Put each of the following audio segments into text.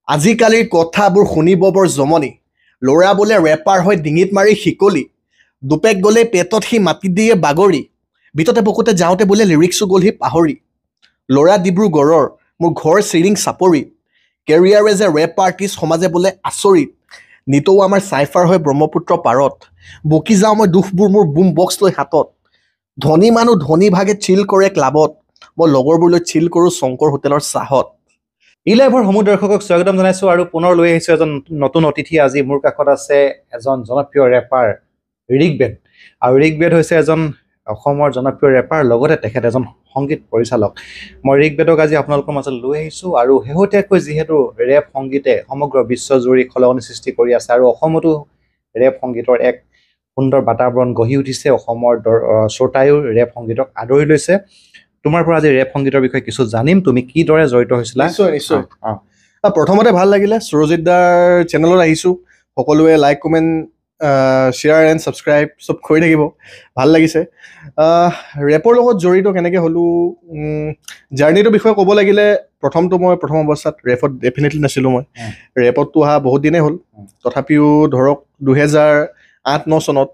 আজিকালিৰ কথাবোৰ শুনিব বৰ জমনি ল'ৰা বোলে ৰেপাৰ হৈ ডিঙিত মাৰি শিকলি দুপেক গ'লে পেটত সি মাটি দিয়ে বাগৰি বিততে পকুতে যাওঁতে বোলে লিৰিক্সো গ'ল সি পাহৰি ল'ৰা ডিব্ৰুগড়ৰ মোৰ ঘৰ Chiring Chapori career as a rap artist সমাজে বোলে আচৰিত নিতৌ আমাৰ চাইফাৰ হৈ ব্ৰহ্মপুত্ৰ পাৰত বকি যাওঁ মই দুখবোৰ মোৰ বুম বক্স লৈ হাতত ধনী মানুহ ধনী ভাগে চিল কৰে ক্লাবত মই লগৰবোৰলৈ চিল কৰোঁ শংকৰ হোটেলৰ চাহত ইলাইভৰ সমূহ দৰ্শকক স্বাগতম জনাইছো আৰু পুনৰ লৈ আহিছো এজন নতুন অতিথি আজি মোৰ কাষত আছে এজন জনপ্ৰিয় ৰেপাৰ ৰিকবেদ আৰু ৰিকবেদ হৈছে এজন অসমৰ জনপ্ৰিয় ৰেপাৰ লগতে তেখেত এজন সংগীত পৰিচালক মই ৰিকবেদক আজি আপোনালোকৰ মাজত লৈ আহিছো আৰু শেহতীয়াকৈ যিহেতু ৰেপ সংগীতে সমগ্ৰ বিশ্বজুৰি খলনি সৃষ্টি কৰি আছে আৰু অসমতো ৰেপ সংগীতৰ এক সুন্দৰ বাতাবৰণ গঢ়ি উঠিছে অসমৰ শ্ৰোতায়ো ৰেপ সংগীতক আদৰি লৈছে তোমাৰ পৰা আজি ৰেপ সংগীতৰ বিষয়ে কিছু জানিম তুমি কিদৰে জড়িত হৈছিলা নিশ্চয় প্ৰথমতে ভাল লাগিলে সুৰজিত দাৰ চেনেলত আহিছোঁ সকলোৱে like comment share and subscribe চব কৰি থাকিব ভাল লাগিছে ৰেপৰ লগত জড়িত কেনেকৈ হ'লোঁ জাৰ্ণিটোৰ বিষয়ে ক'ব লাগিলে মই প্ৰথম অৱস্থাত ৰেপত ডেফিনেটলি নাছিলোঁ মই ৰেপতটো অহা বহুত দিনেই হ'ল তথাপিও ধৰক 2008-9 চনত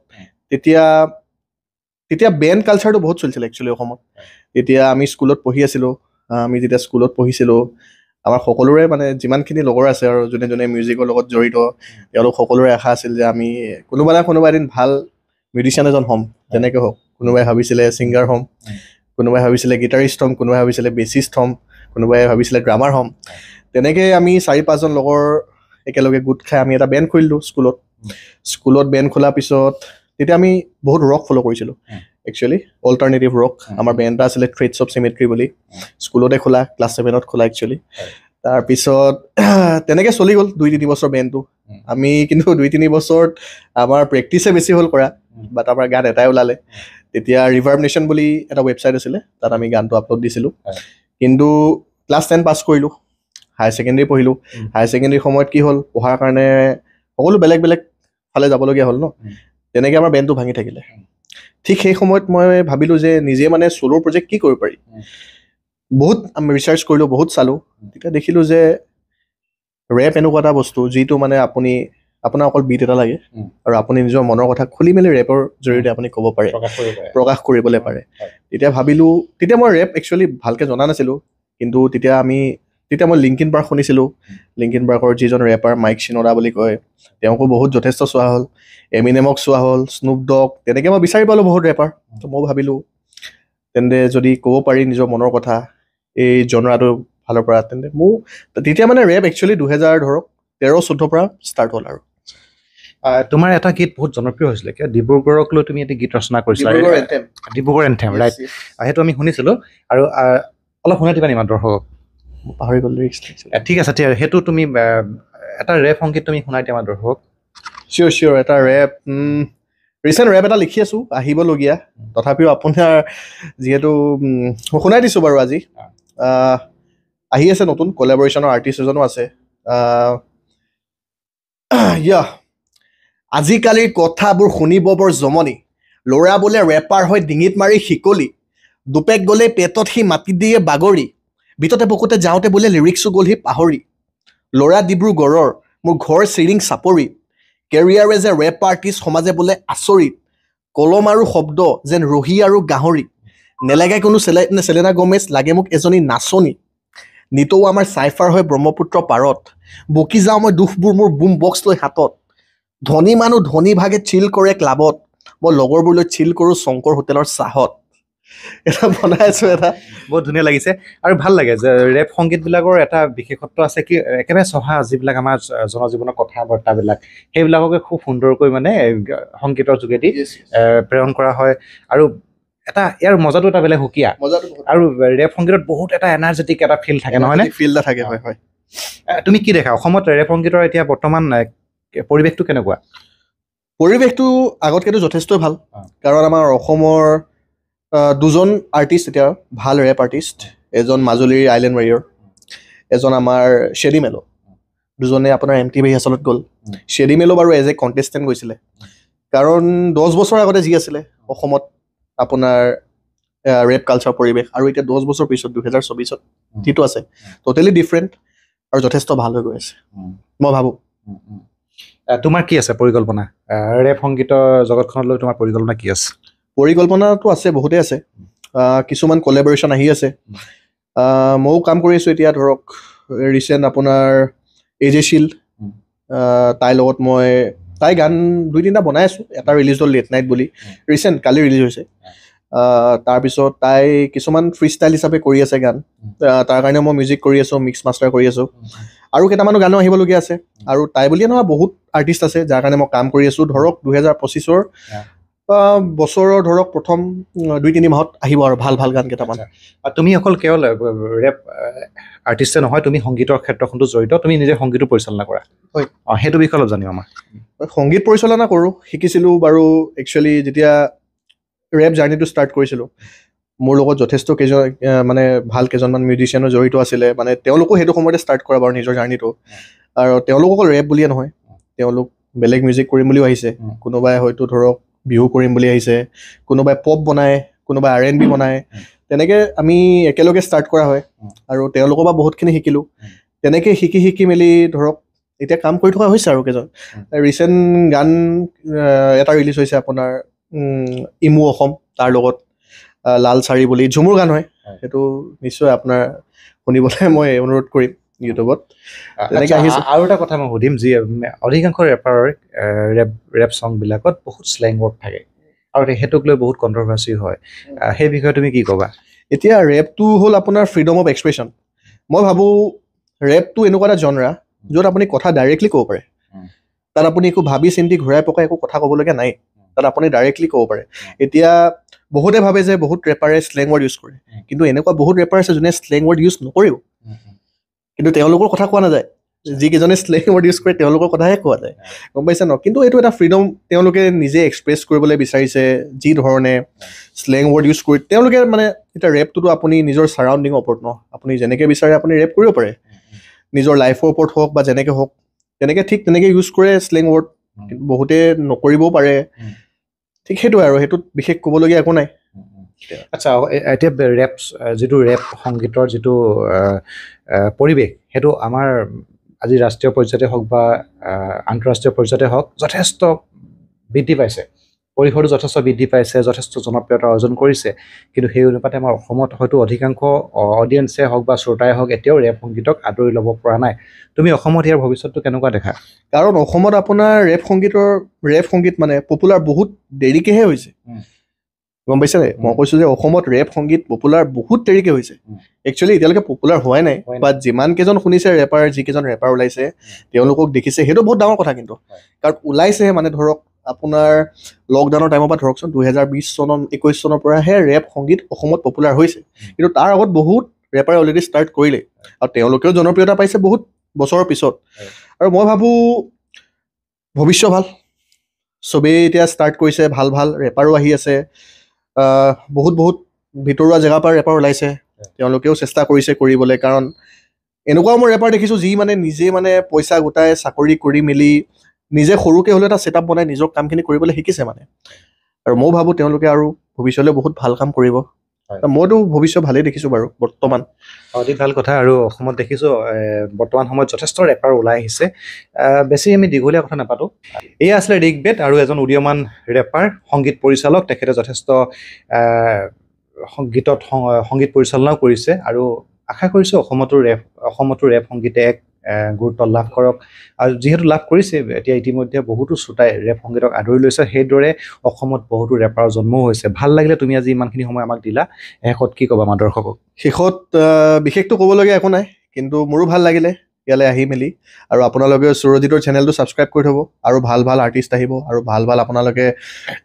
তেতিয়া বেণ্ড কালচাৰটো বহুত চলিছিলে একচুৱেলি অসমত তেতিয়া আমি স্কুলত পঢ়ি আছিলোঁ আমি যেতিয়া স্কুলত পঢ়িছিলোঁ আমাৰ সকলোৰে মানে যিমানখিনি লগৰ আছে আৰু যোনে যোনে মিউজিকৰ লগত জড়িত তেওঁলোক সকলোৰে আশা আছিল যে আমি কোনোবা এদিন ভাল মিউজিচিয়ান এজন হ'ম যেনেকৈ হওক কোনোবাই ভাবিছিলে ছিংগাৰ হ'ম কোনোবাই ভাবিছিলে গিটাৰিষ্ট হ'ম কোনোবাই ভাবিছিলে বেছিষ্ট হ'ম কোনোবাই ভাবিছিলে ড্ৰামাৰ হ'ম তেনেকৈ আমি 4-5জন লগৰ একেলগে গোট খাই আমি এটা বেণ্ড খুলিলোঁ স্কুলত বেণ্ড খোলাৰ পিছত তেতিয়া আমি বহুত ৰক ফ'ল' কৰিছিলোঁ একচুৱেলি অল্টাৰনেটিভ ৰক আমাৰ বেণ্ড এটা আছিলে থ্ৰেডছ অফ চিমেট্ৰি বুলি স্কুলতে খোলা ক্লাছ 7ত খোলা একচুৱেলি তাৰপিছত তেনেকৈ চলি গ'ল 2-3 বছৰ বেণ্ডটো আমি কিন্তু 2-3 বছৰত আমাৰ প্ৰেক্টিছে বেছি হ'ল কৰা বা তাৰপৰা গান এটাই ওলালে তেতিয়া ৰিভাৰ্ব নেশ্যন বুলি এটা ৱেবছাইট আছিলে তাত আমি গানটো আপলোড দিছিলোঁ কিন্তু ক্লাছ 10 পাছ কৰিলোঁ হায়াৰ ছেকেণ্ডেৰী পঢ়িলোঁ হায়াৰ ছেকেণ্ডেৰী সময়ত কি হ'ল পঢ়াৰ কাৰণে সকলো বেলেগ ফালে যাবলগীয়া হ'ল ন তেনেকৈ আমাৰ বেণ্ডটো ভাঙি থাকিলে ঠিক সেই সময়ত মই ভাবিলোঁ যে নিজে মানে চ'ল' প্ৰজেক্ট কি কৰিব পাৰি বহুত আমি ৰিচাৰ্চ কৰিলোঁ বহুত চালোঁ তেতিয়া দেখিলোঁ যে ৰেপ এনেকুৱা এটা বস্তু যিটো মানে আপোনাৰ অকল বিট এটা লাগে আৰু আপুনি নিজৰ মনৰ কথা খুলি মেলি ৰেপৰ জৰিয়তে আপুনি ক'ব পাৰে প্ৰকাশ কৰিবলৈ পাৰে তেতিয়া মই ৰেপ একচুৱেলি ভালকৈ জনা নাছিলোঁ কিন্তু তেতিয়া মই লিংকিন পাৰ্ক শুনিছিলোঁ লিংকিন পাৰ্কৰ যিজন ৰেপাৰ মাইক শ্বিনোডা বুলি কয় তেওঁকো বহুত যথেষ্ট চোৱা হ'ল এমিনেমক চোৱা হ'ল স্নুপ ডগ তেনেকৈ মই বিচাৰি পালোঁ বহুত ৰেপাৰ তো মই ভাবিলোঁ তেন্তে যদি ক'ব পাৰি নিজৰ মনৰ কথা এই জনৰাটোৰ ফালৰ পৰা তেন্তে তেতিয়া মানে ৰেপ একচুৱেলি 2013-14 পৰা ষ্টাৰ্ট হ'ল আৰু তোমাৰ এটা গীত বহুত জনপ্ৰিয় হৈছিলে ডিব্ৰুগড়ক লৈ তুমি এটা গীত ৰচনা কৰিছিলা ডিব্ৰুগড় এন্থেম ৰাইট সেইটো আমি শুনিছিলোঁ আৰু অলপ শুনাই দিবা নিমা দৰ্শকক পাহৰি গ'ল ঠিক আছে সেইটো তুমি এটা ৰেপ সংগীত তুমি শুনাই দিয়া দৰ্শকক চিয়'ৰ এটা ৰেপ ৰিচেণ্ট ৰেপ এটা লিখি আছোঁ আহিবলগীয়া তথাপিও আপোনাৰ যিহেতু মই শুনাই দিছোঁ বাৰু আজি আহি আছে নতুন কলেবৰেশ্যনৰ আৰ্টিষ্ট এজনো আছে আজিকালিৰ কথাবোৰ শুনিব বৰ জমনি ল'ৰা বোলে ৰেপাৰ হৈ ডিঙিত মাৰি শিকলি দুপেক গ'লে পেটত সি মাটি দিয়ে বাগৰি বিততে পকুতে যাওঁতে বোলে লিৰিক্সো গ'ল সি পাহৰি ল'ৰা ডিব্ৰুগড়ৰ মোৰ ঘৰ Chiring Chapori career as a rap artist সমাজে বোলে আচৰিত কলম আৰু শব্দ যেন ৰহি আৰু গাহৰি নেলাগে কোনো চেলেনা গমেজ লাগে মোক এজনী নাচনী নিতৌ আমাৰ চাইফাৰ হৈ ব্ৰহ্মপুত্ৰ পাৰত বকি যাওঁ মই দুখবোৰ মোৰ বুম বক্স লৈ হাতত ধনী মানুহ ধনী ভাগে চিল কৰে ক্লাবত মই লগৰবোৰলৈ চিল কৰোঁ শংকৰ হোটেলৰ চাহত এটা বনাই আছোঁ এটা বহুত ধুনীয়া লাগিছে আৰু ভাল লাগে যে ৰেপ সংগীতবিলাকৰ এটা বিশেষত্ব আছে কি একেবাৰে চহা যিবিলাক আমাৰ জনজীৱনৰ কথা বাৰ্তাবিলাক সেইবিলাককে খুব সুন্দৰকৈ মানে সংগীতৰ যোগেদি প্ৰেৰণ কৰা হয় আৰু এটা ইয়াৰ মজাটো এটা বেলেগ সুকীয়া আৰু ৰেপ সংগীতত বহুত এটা এনাৰ্জেটিক এটা ফিল থাকে নহয় নে ফিল এটা থাকে হয় তুমি কি দেখা অসমত ৰেপ সংগীতৰ এতিয়া বৰ্তমান পৰিৱেশটো কেনেকুৱা পৰিৱেশটো আগতকৈতো যথেষ্ট ভাল কাৰণ আমাৰ অসমৰ দুজন আৰ্টিষ্ট এতিয়া ভাল ৰেপ আৰ্টিষ্ট এজন মাজুলীৰ আইলেণ্ড ৱাৰিয়ৰ এজন আমাৰ শ্বেডি মেলো দুজনে আপোনাৰ MTV আচলত গ'ল শ্বেডি মেলো বাৰু এজ এ কণ্টেষ্টেণ্ট গৈছিলে কাৰণ 10 বছৰ আগতে যি আছিলে অসমত আপোনাৰ ৰেপ কালচাৰ পৰিৱেশ আৰু এতিয়া 10 বছৰ পিছত 2024ত যিটো আছে ট'টেলি ডিফাৰেণ্ট আৰু যথেষ্ট ভাল হৈ গৈ আছে মই ভাবোঁ। তোমাৰ কি আছে পৰিকল্পনা ৰেপ সংগীতৰ জগতখনলৈ? তোমাৰ পৰিকল্পনা কি আছে? পৰিকল্পনাটো আছে, বহুতেই আছে। কিছুমান কলেবৰেশ্যন আহি আছে। ময়ো কাম কৰি আছোঁ এতিয়া। ধৰক ৰিচেণ্ট আপোনাৰ এজে শিল, তাইৰ লগত তাই গান 2-3টা বনাই আছোঁ। এটা ৰিলিজ হ'ল লেট নাইট বুলি, ৰিচেণ্ট কালি ৰিলিজ হৈছে। তাৰপিছত তাই কিছুমান ফ্ৰী ষ্টাইল হিচাপে কৰি আছে গান, তাৰ কাৰণে মই মিউজিক কৰি আছোঁ, মিক্স মাষ্টাৰ কৰি আছোঁ। আৰু কেইটামানো গানো আহিবলগীয়া আছে। আৰু তাই বুলিয়ে নহয়, বহুত আৰ্টিষ্ট আছে যাৰ কাৰণে মই কাম কৰি আছোঁ। ধৰক 2025ৰ বছৰৰ ধৰক প্ৰথম 2-3 মাহত আহিব আৰু ভাল ভাল গান কেইটামান। তুমি অকল কেৱল ৰেপ আৰ্টিষ্টে নহয়, তুমি সংগীতৰ ক্ষেত্ৰখনতো জড়িত, তুমি নিজে সংগীতো পৰিচালনা কৰা। হয়, সেইটো বিষয়ে অলপ জানিম আমাৰ। সংগীত পৰিচালনা কৰোঁ, শিকিছিলোঁ বাৰু। একচুৱেলি যেতিয়া ৰেপ জাৰ্ণিটো ষ্টাৰ্ট কৰিছিলোঁ, মোৰ লগত যথেষ্ট মানে ভাল কেইজনমান মিউজিচিয়ানো জড়িত আছিলে। মানে তেওঁলোকো সেইটো সময়তে ষ্টাৰ্ট কৰা বাৰু নিজৰ জাৰ্ণিটো। আৰু তেওঁলোক অকল ৰেপ বুলিয়ে নহয়, তেওঁলোক বেলেগ মিউজিক কৰিম বুলিও আহিছে। কোনোবাই হয়তো ধৰক বিহু কৰিম বুলি আহিছে, কোনোবাই পপ বনায়, কোনোবাই R&B বনায়। তেনেকৈ আমি একেলগে ষ্টাৰ্ট কৰা হয় আৰু তেওঁলোকৰ পৰা বহুতখিনি শিকিলোঁ। তেনেকৈ শিকি মেলি ধৰক এতিয়া কাম কৰি থকা হৈছে আৰু কেইজন। ৰিচেণ্ট গান এটা ৰিলিজ হৈছে আপোনাৰ ইমু অসম, তাৰ লগত লাল চাৰি বুলি ঝুমুৰ গান হয়। সেইটো নিশ্চয় আপোনাৰ শুনিবলৈ মই অনুৰোধ কৰিম ইউটিউবত। তেনেকৈ আহিছে। আৰু এটা কথা মই সুধিম, যি অধিকাংশ ৰেপাৰৰ ৰেপ ছংবিলাকত বহুত শ্লেং ৱৰ্ড থাকে আৰু সেইটোক লৈ বহুত কণ্ট্ৰভাৰ্চি হয়। সেই বিষয়ে তুমি কি ক'বা? এতিয়া ৰেপটো হ'ল আপোনাৰ ফ্ৰীডম অফ এক্সপ্ৰেছন। মই ভাবোঁ ৰেপটো এনেকুৱা এটা জনৰা য'ত আপুনি কথা ডাইৰেক্টলি ক'ব পাৰে। তাত আপুনি একো ভাবি চিন্তি ঘূৰাই পকাই একো কথা ক'বলগীয়া নাই, তাত আপুনি ডাইৰেক্টলি ক'ব পাৰে। এতিয়া বহুতে ভাবে যে বহুত ৰেপাৰে শ্লেং ৱৰ্ড ইউজ কৰে, কিন্তু এনেকুৱা বহুত ৰেপাৰ আছে যোনে শ্লেং ৱৰ্ড ইউজ নকৰিব, কিন্তু তেওঁলোকৰ কথা কোৱা নাযায়। যিকেইজনে শ্লেং ৱৰ্ড ইউজ কৰে তেওঁলোকৰ কথাহে কোৱা যায়, গম পাইছে ন? কিন্তু এইটো এটা ফ্ৰীডম, তেওঁলোকে নিজে এক্সপ্ৰেছ কৰিবলৈ বিচাৰিছে যি ধৰণে শ্লেং ৱৰ্ড ইউজ কৰি। তেওঁলোকে মানে এতিয়া ৰেপটোতো আপুনি নিজৰ ছাৰাউণ্ডিঙৰ ওপৰত ন, আপুনি যেনেকৈ বিচাৰে আপুনি ৰেপ কৰিব পাৰে, নিজৰ লাইফৰ ওপৰত হওক বা যেনেকৈ হওক, তেনেকৈ ইউজ কৰে শ্লেং ৱৰ্ড। কিন্তু বহুতে নকৰিবও পাৰে, ঠিক সেইটোৱে আৰু সেইটোত বিশেষ ক'বলগীয়া একো নাই। আচ্ছা, এতিয়া যিটো ৰেপ সংগীতৰ যিটো পৰিৱেশ, সেইটো আমাৰ আজি ৰাষ্ট্ৰীয় পৰ্যায়তে হওক বা আন্তঃৰাষ্ট্ৰীয় পৰ্যায়তে হওক যথেষ্ট বৃদ্ধি পাইছে, পৰিসৰটো যথেষ্ট বৃদ্ধি পাইছে, যথেষ্ট জনপ্ৰিয়তা অৰ্জন কৰিছে। কিন্তু সেই অনুপাতে আমাৰ অসমত হয়তো অধিকাংশ অডিয়েঞ্চে হওক বা শ্ৰোতাই হওক এতিয়াও ৰেপ সংগীতক আদৰি ল'ব পৰা নাই। তুমি অসমত ইয়াৰ ভৱিষ্যতটো কেনেকুৱা দেখা? কাৰণ অসমত আপোনাৰ ৰেপ সংগীত মানে পপুলাৰ বহুত দেৰিকৈহে হৈছে, গম পাইছে নাই? মই কৈছোঁ যে অসমত ৰেপ সংগীত পপুলাৰ বহুত দেৰিকৈ হৈছে। একচুৱেলি এতিয়ালৈকে পপুলাৰ হোৱাই নাই, বাট যিমান কেইজন শুনিছে ৰেপাৰ, যিকেইজন ৰেপাৰ ওলাইছে তেওঁলোকক দেখিছে, সেইটো বহুত ডাঙৰ কথা। কিন্তু কাৰণ ওলাইছেহে, মানে ধৰক আপোনাৰ লকডাউনৰ টাইমৰ পৰা ধৰকচোন 2021 চনৰ পৰাহে ৰেপ সংগীত অসমত পপুলাৰ হৈছে। কিন্তু তাৰ আগত বহুত ৰেপাৰে অলৰেডি ষ্টাৰ্ট কৰিলে আৰু তেওঁলোকেও জনপ্ৰিয়তা পাইছে বহুত বছৰৰ পিছত। আৰু মই ভাবোঁ ভৱিষ্যত ভাল, চবেই এতিয়া ষ্টাৰ্ট কৰিছে, ভাল ভাল ৰেপাৰো আহি আছে। বহুত ভিতৰুৱা জেগাৰ পৰা ৰেপাৰ ওলাইছে, তেওঁলোকেও চেষ্টা কৰিছে কৰিবলৈ। কাৰণ এনেকুৱাও মই ৰেপাৰ দেখিছোঁ যি মানে নিজে মানে পইচা গোটাই চাকৰি কৰি মেলি নিজে সৰুকৈ হ'লেও এটা ছেটআপ বনাই নিজৰ কামখিনি কৰিবলৈ শিকিছে মানে। আৰু ময়ো ভাবোঁ তেওঁলোকে আৰু ভৱিষ্যতলৈ বহুত ভাল কাম কৰিব। মইতো ভৱিষ্যত ভালেই দেখিছোঁ বাৰু বৰ্তমান। অতি ভাল কথা। আৰু অসমত দেখিছোঁ বৰ্তমান সময়ত যথেষ্ট ৰেপাৰ ওলাই আহিছে। বেছি আমি দীঘলীয়া কথা নাপাতোঁ। এয়া আছিলে ঋগ্বেদ, আৰু এজন উদীয়মান ৰেপাৰ, সংগীত পৰিচালক। তেখেতে যথেষ্ট সংগীত পৰিচালনাও কৰিছে, আৰু আশা কৰিছোঁ অসমতো ৰেপ সংগীতে এক গুৰুত্ব লাভ কৰক। আৰু যিহেতু লাভ কৰিছে, এতিয়া ইতিমধ্যে বহুতো শ্ৰোতাই ৰেপ সংগীতক আদৰি লৈছে। সেইদৰে অসমত বহুতো ৰেপাৰৰ জন্মও হৈছে। ভাল লাগিলে তুমি আজি ইমানখিনি সময় আমাক দিলা। শেষত কি ক'বা আমাৰ দৰ্শকক? শেষত বিশেষটো ক'বলগীয়া একো নাই, কিন্তু মোৰো ভাল লাগিলে ইয়ালৈ আহি মেলি। আৰু আপোনালোকে সুৰজিতৰ চেনেলটো ছাবস্ক্ৰাইব কৰি থ'ব, আৰু ভাল ভাল আৰ্টিষ্ট আহিব, আৰু ভাল আপোনালোকে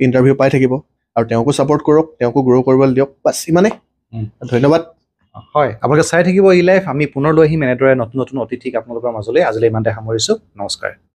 ইণ্টাৰভিউ পাই থাকিব। আৰু তেওঁকো ছাপোৰ্ট কৰক, তেওঁকো গ্ৰ' কৰিবলৈ দিয়ক, বাছ ইমানেই। ধন্যবাদ। হয়, আপোনালোকে চাই থাকিব ই লাইফ। আমি পুনৰ লৈ আহিম এনেদৰে নতুন অতিথিক আপোনালোকৰ মাজলৈ। আজিলৈ ইমানতে সামৰিছোঁ। নমস্কাৰ।